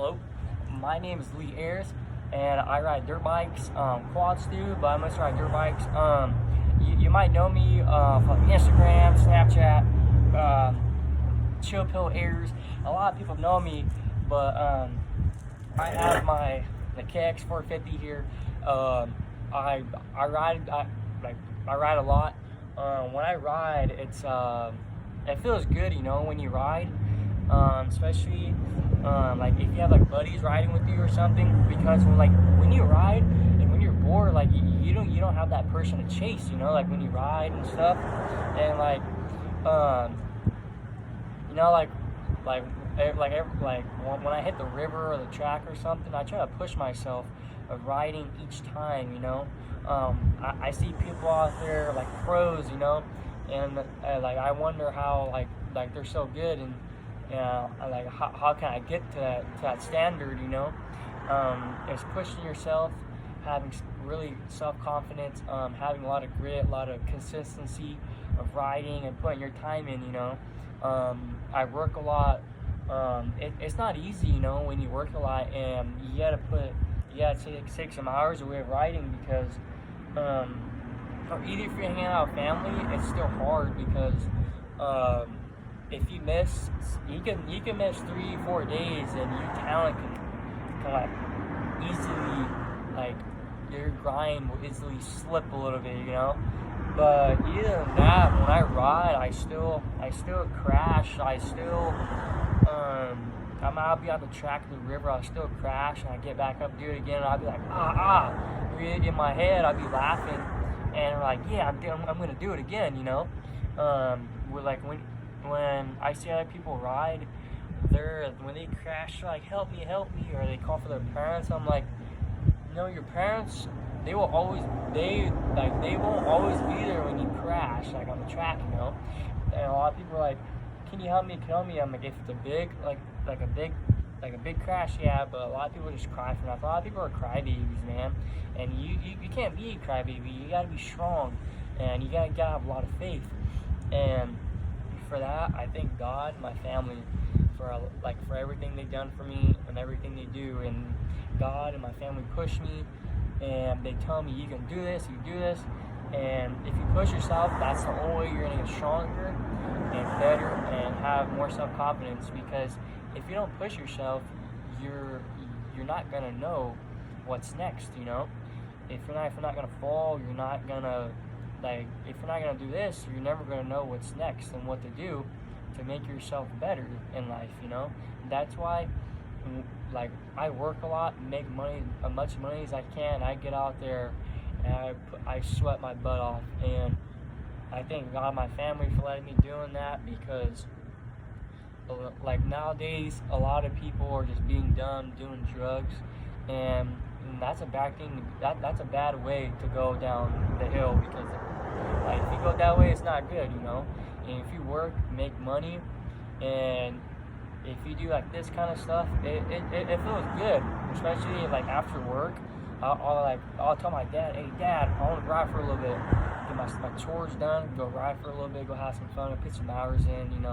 Hello, my name is Lee Ayers, and I ride dirt bikes, quads too, but I mostly ride dirt bikes. You might know me from Instagram, Snapchat, Chill Pill Ayers. A lot of people know me, but I have the KX 450 here. I ride I ride a lot. When I ride, it feels good, when you ride, especially like if you have like buddies riding with you or something. Because when you ride and when you're bored, you don't have that person to chase, like when you ride and stuff, and when I hit the river or the track or something, I try to push myself of riding each time. I see people out there like pros, and I wonder how they're so good, and how can I get to that standard? It's pushing yourself, having really self-confidence, having a lot of grit, a lot of consistency of riding and putting your time in. I work a lot. It's not easy, when you work a lot and you gotta take some hours away of riding, because either if you're hanging out with family, it's still hard, because if you miss, you can miss 3-4 days, and your talent can easily, your grind will easily slip a little bit, But either than that, when I ride, I still crash. I'll be on the track of the river, I'll still crash, and I get back up, do it again, and I'll be like, in my head, I'll be laughing, and I'm gonna do it again, when I see other people ride, when they crash, they're like, help me, or they call for their parents. I'm like, your parents, they won't always be there when you crash, on the track, And a lot of people are like, can you help me? I'm like, if it's a big, a big crash, yeah, but a lot of people just cry for nothing. A lot of people are crybabies, man, and you can't be a crybaby. You gotta be strong, and you gotta have a lot of faith. And for that, I thank God, my family, for everything they've done for me and everything they do. And God and my family push me, and they tell me, you can do this, and if you push yourself, that's the only way you're gonna get stronger and better and have more self-confidence. Because if you don't push yourself, you're not gonna know what's next. If you're not gonna fall, you're not gonna if you're not gonna do this, you're never gonna know what's next and what to do to make yourself better in life. That's why I work a lot, make money, as much money as I can. I get out there and I sweat my butt off, and I thank God, my family, for letting me doing that, because nowadays a lot of people are just being dumb, doing drugs, and that's a bad thing. That's a bad way to go down the hill, because if you go that way, it's not good, And if you work, make money, and if you do this kind of stuff, it feels good, especially after work. I'll tell my dad, hey Dad, I want to ride for a little bit, get my chores done, go ride for a little bit, go have some fun, and put some hours in.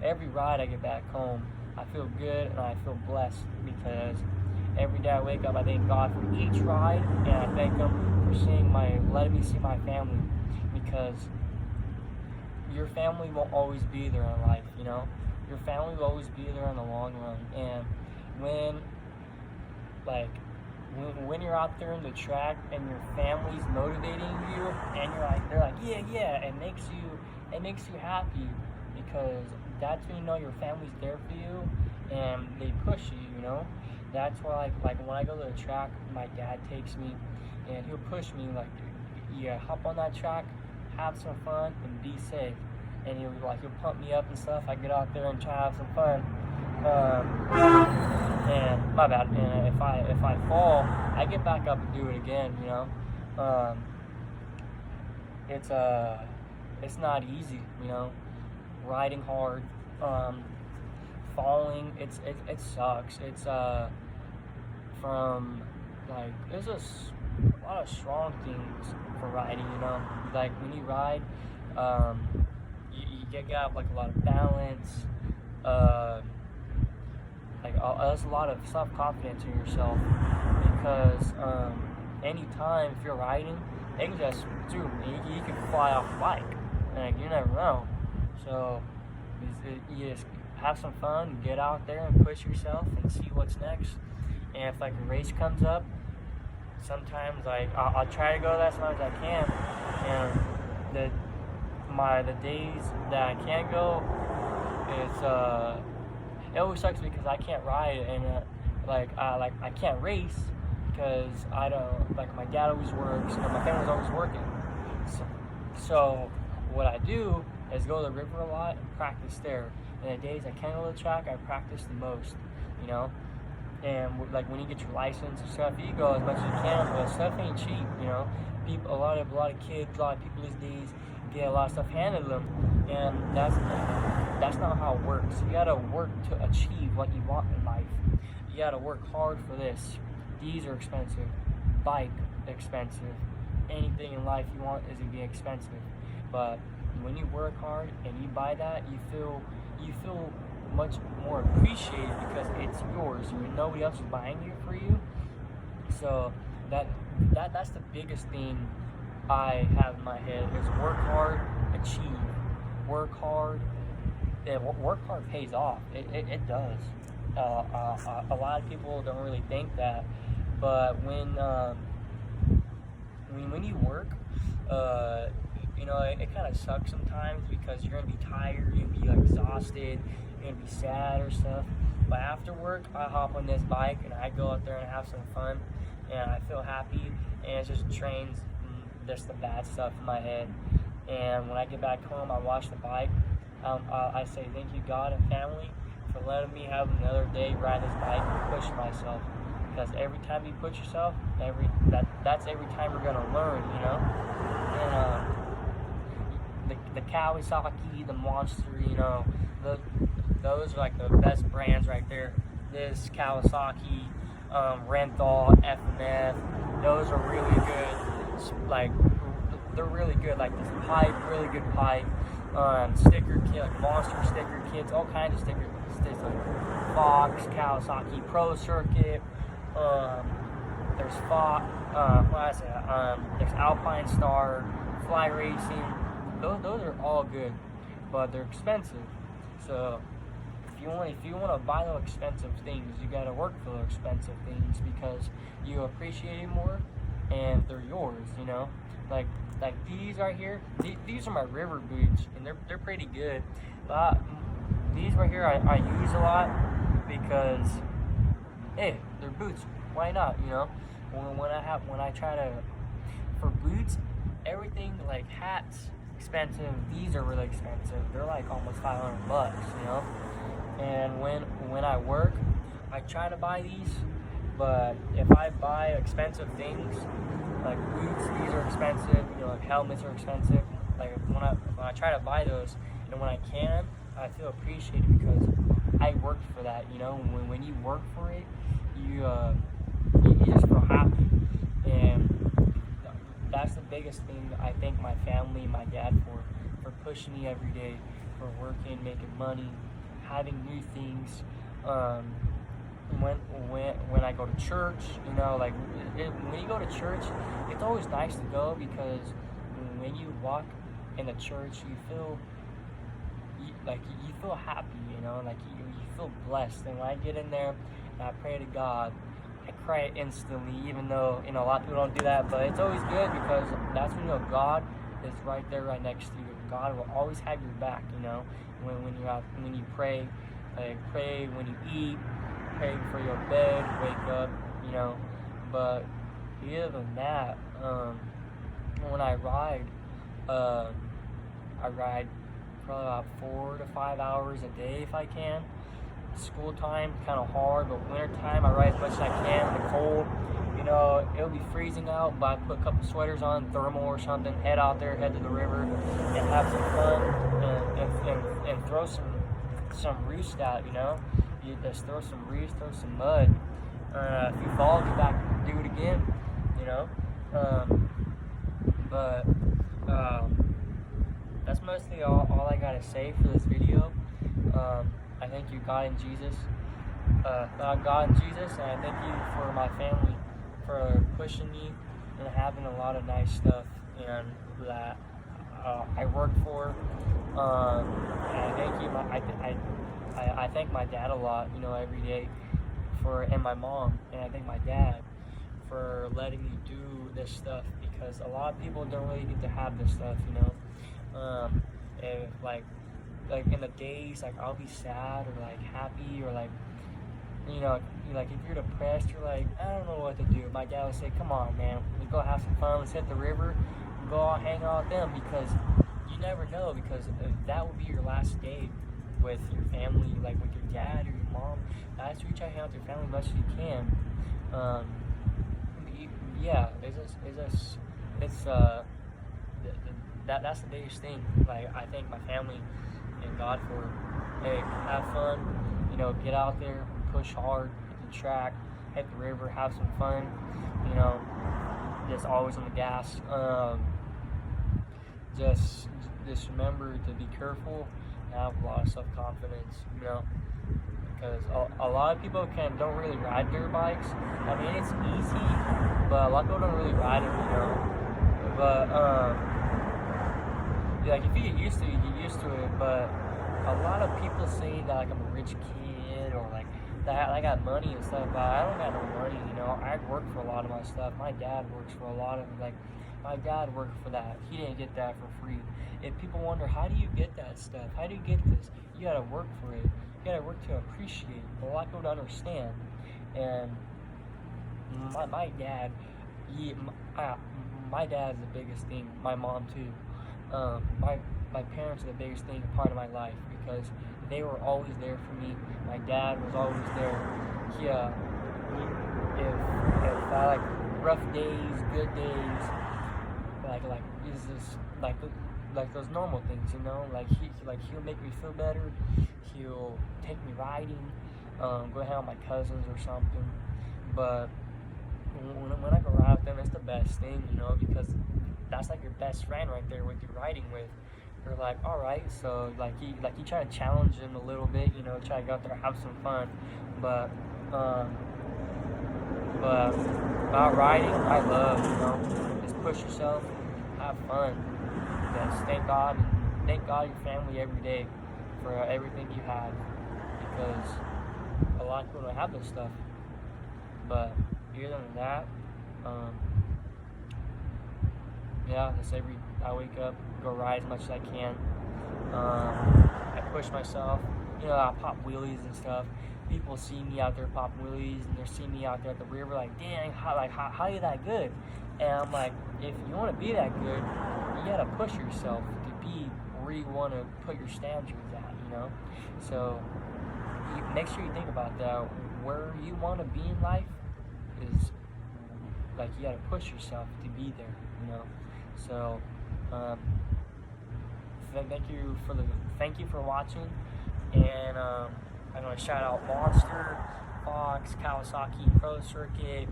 Every ride I get back home, I feel good and I feel blessed, because every day I wake up, I thank God for each ride, and I thank Him for letting me see my family, because your family won't always be there in life, Your family will always be there in the long run. And when you're out there in the track and your family's motivating you, and they're like, yeah, it makes you happy, because that's when your family's there for you and they push you, That's why when I go to the track, my dad takes me and he'll push me hop on that track, have some fun, and be safe. And he'll pump me up and stuff. I get out there and try to have some fun. And my bad. And if I fall, I get back up and do it again. It's not easy. Riding hard, falling. It sucks. It's there's a lot of strong things for riding. When you ride, you get a lot of balance, that's a lot of self-confidence in yourself, because anytime if you're riding, it can just, dude, you can fly off a bike, like, you never know. So you just have some fun, get out there and push yourself and see what's next. And if like a race comes up, sometimes like I'll try to go as much as I can, and the days that I can't go, it always sucks because I can't ride, and I can't race because I don't, like, my dad always works, and my family's always working. So what I do is go to the river a lot and practice there. And the days I can't go to the track, I practice the most, you know. And like when you get your license and stuff, you go as much as you can, but stuff ain't cheap, you know. People, a lot of kids, a lot of people these days get a lot of stuff handed to them, and that's not how it works. You gotta work to achieve what you want in life. You gotta work hard for this. These are expensive. Bike, expensive. Anything in life you want is gonna be expensive. But when you work hard and you buy that, you feel much more appreciated because it's yours. Nobody else is buying it for you. So that's the biggest thing I have in my head is work hard, achieve. Work hard. Work hard pays off. It does. A lot of people don't really think that, but when you work, you know, it kind of sucks sometimes because you're gonna be tired, you're gonna be like exhausted, you're gonna be sad or stuff. But after work, I hop on this bike and I go out there and have some fun, and I feel happy, and it just drains just the bad stuff in my head. And when I get back home, I watch the bike. I say thank you, God and family, for letting me have another day ride this bike and push myself. Because every time you push yourself, that's every time you're gonna learn, you know. And the Kawasaki, the Monster, you know, those are like the best brands right there. This Kawasaki, Renthal, F&F, those are really good. Like, they're really good. Like this pipe, really good pipe. Sticker kit, like Monster sticker kits, all kinds of sticker kits, like Fox, Kawasaki Pro Circuit. There's Fox. There's Alpine Star, Fly Racing. Those are all good, but they're expensive. So if you want to buy those expensive things, you gotta work for those expensive things because you appreciate it more, and they're yours. You know, like these right here. These are my river boots, and they're pretty good. But these right here I use a lot because, hey, they're boots. Why not? You know, when I try to, for boots, everything like hats expensive. These are really expensive. They're like almost $500, you know. And when I work, I try to buy these, but if I buy expensive things like boots, these are expensive. You know, like helmets are expensive. Like when I try to buy those, and when I can, I feel appreciated because I worked for that. You know, when you work for it, you just feel happy, and that's the biggest thing I thank my family and my dad for pushing me every day, for working, making money, having new things. When I go to church, you know, like when you go to church, it's always nice to go because when you walk in the church, you feel happy, you know, like you feel blessed. And when I get in there and I pray to God, I cry instantly, even though, you know, a lot of people don't do that, but it's always good because that's when you know God is right there, right next to you. God will always have your back, you know, when you pray, like pray when you eat, pray before you go to bed, wake up, you know. But other than that, when I ride probably about 4 to 5 hours a day if I can. School time, kind of hard, but winter time, I ride as much as I can in the cold. You know, it'll be freezing out, but I put a couple sweaters on, thermal or something, head out there, head to the river, and have some fun, and throw some roost out, you know? You just throw some roost, throw some mud. If you fall, get back and do it again, you know? That's mostly all I gotta say for this video. I thank you, God and Jesus, God and Jesus, and I thank you for my family for pushing me and having a lot of nice stuff and that I work for. And I thank you. I thank my dad a lot, every day and my mom, and I thank my dad for letting me do this stuff because a lot of people don't really get to have this stuff, if like in the days like I'll be sad or like happy or like like if you're depressed, you're like, I don't know what to do. My dad would say, come on, man, we go have some fun, let's hit the river, go out hang out with them, because you never know, because that will be your last day with your family, like with your dad or your mom. That's reach out, hang out with your family as much as you can. Yeah, that's the biggest thing. Like, I thank my family and God for, hey, have fun, get out there, push hard, hit the track, hit the river, have some fun, just always on the gas. Just remember to be careful and have a lot of self-confidence, because a lot of people don't really ride dirt bikes. I mean, it's easy, but a lot of people don't really ride it, but like if you get used to it, you get used to it. But a lot of people say that like I'm a rich kid or like that I got money and stuff, but I don't got no money. I work for a lot of my stuff. My dad works for a lot of my dad worked for that. He didn't get that for free. If people wonder, how do you get that stuff? How do you get this? You gotta work for it. You gotta work to appreciate it. A lot of people don't understand. And my dad, my dad's the biggest thing. My mom too. My parents are the biggest thing, part of my life, because they were always there for me. My dad was always there. If I like rough days, good days, like is this like those normal things, like he'll make me feel better. He'll take me riding, go hang out with my cousins or something. But when I go ride with them, it's the best thing, because that's like your best friend right there with you riding with. You're like, all right, so like you try to challenge them a little bit, try to go out there, have some fun. But about riding, I love, just push yourself, have fun. Just thank God your family every day for everything you have, because a lot of people don't have this stuff. But other than that, yeah, I wake up, go ride as much as I can. I push myself. I pop wheelies and stuff. People see me out there popping wheelies, and they see me out there at the river, like, dang, how are you that good? And I'm like, if you want to be that good, you gotta push yourself to be where you want to put your standards at, So make sure you think about that. Where you want to be in life is like you gotta push yourself to be there, So thank you for watching, and I'm gonna shout out Monster, Fox, Kawasaki Pro Circuit,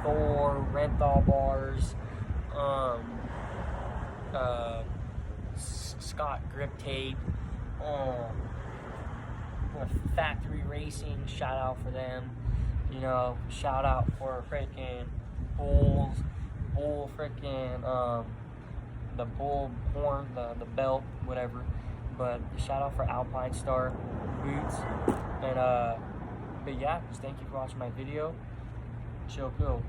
Thor, Renthal Bars, Scott Grip Tape, Factory Racing. Shout out for them. Shout out for freaking Bull freaking the bull horn, the belt, whatever. But shout out for Alpine Star boots. And but yeah, just thank you for watching my video. Chill pill.